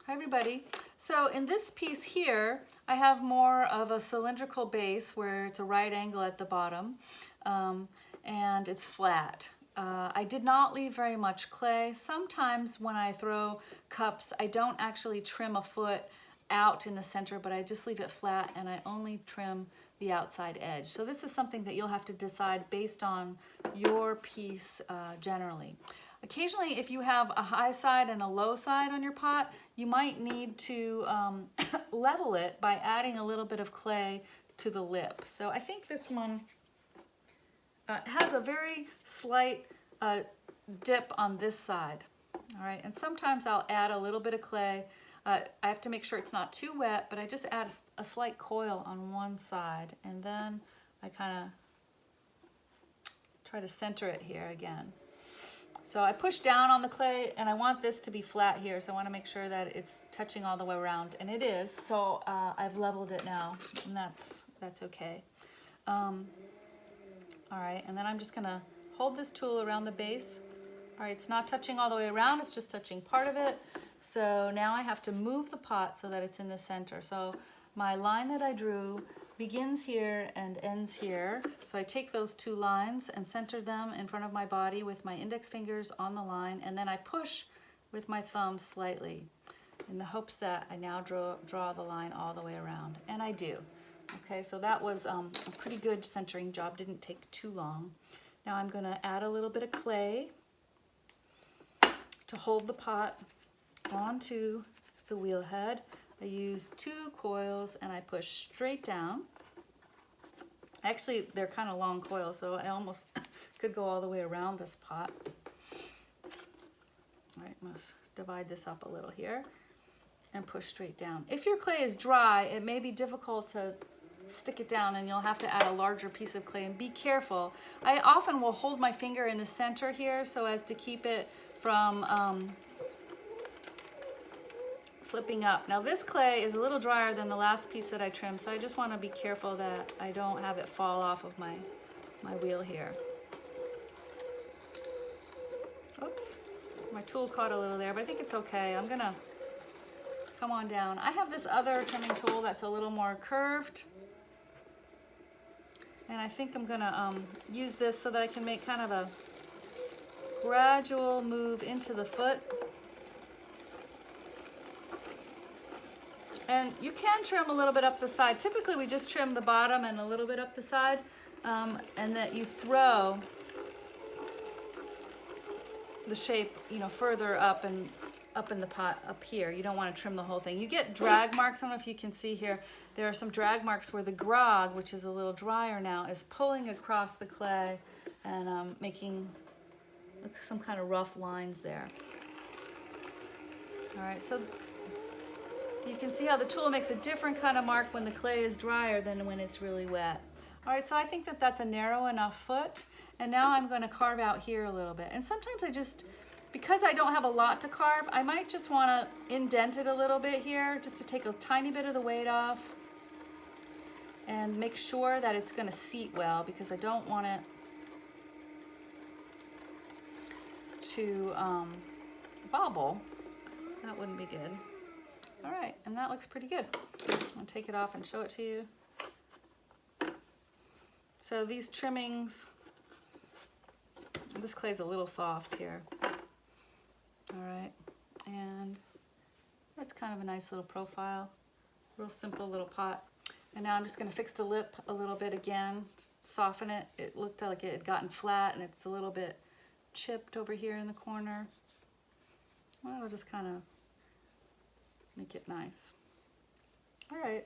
Hi everybody. So in this piece here, I have more of a cylindrical base where it's a right angle at the bottom and it's flat. I did not leave very much clay. Sometimes when I throw cups, I don't actually trim a foot out in the center, but I just leave it flat and I only trim the outside edge. So this is something that you'll have to decide based on your piece generally. Occasionally, if you have a high side and a low side on your pot, you might need to level it by adding a little bit of clay to the lip. So I think this one has a very slight dip on this side. All right, and sometimes I'll add a little bit of clay. I have to make sure it's not too wet, but I just add a slight coil on one side, and then I kind of try to center it here again. So I push down on the clay, and I want this to be flat here, so I want to make sure that it's touching all the way around, and it is. So I've leveled it now, and that's okay. All right, and then I'm just going to hold this tool around the base. All right, it's not touching all the way around, it's just touching part of it. So now I have to move the pot so that it's in the center. So my line that I drew begins here and ends here. So I take those two lines and center them in front of my body with my index fingers on the line, and then I push with my thumb slightly in the hopes that I now draw the line all the way around, and I do. Okay, so that was a pretty good centering job, didn't take too long. Now I'm going to add a little bit of clay to hold the pot onto the wheel head. I use 2 coils and I push straight down. Actually, they're kind of long coils, so I almost could go all the way around this pot. All right, let's divide this up a little here and push straight down. If your clay is dry, it may be difficult to stick it down and you'll have to add a larger piece of clay, and be careful. I often will hold my finger in the center here so as to keep it from flipping up. Now this clay is a little drier than the last piece that I trimmed, so I just want to be careful that I don't have it fall off of my wheel here. Oops, my tool caught a little there, but I think it's okay. I'm gonna come on down. I have this other trimming tool that's a little more curved, and I think I'm gonna use this so that I can make kind of a gradual move into the foot. And you can trim a little bit up the side. Typically we just trim the bottom and a little bit up the side, and that you throw the shape, you know, further up and up in the pot up here. You don't want to trim the whole thing. You get drag marks. I don't know if you can see here. There are some drag marks where the grog, which is a little drier now, is pulling across the clay and making some kind of rough lines there. All right, so you can see how the tool makes a different kind of mark when the clay is drier than when it's really wet. All right, so I think that that's a narrow enough foot, and now I'm going to carve out here a little bit. And sometimes I just, because I don't have a lot to carve, I might just want to indent it a little bit here just to take a tiny bit of the weight off and make sure that it's going to seat well, because I don't want it to wobble. That wouldn't be good. All right, and that looks pretty good. I'll take it off and show it to you. So these trimmings, this clay's a little soft here. All right, and that's kind of a nice little profile. Real simple little pot. And now I'm just gonna fix the lip a little bit again, soften it. It looked like it had gotten flat and it's a little bit chipped over here in the corner. Well, I'll just kind of make it nice. All right.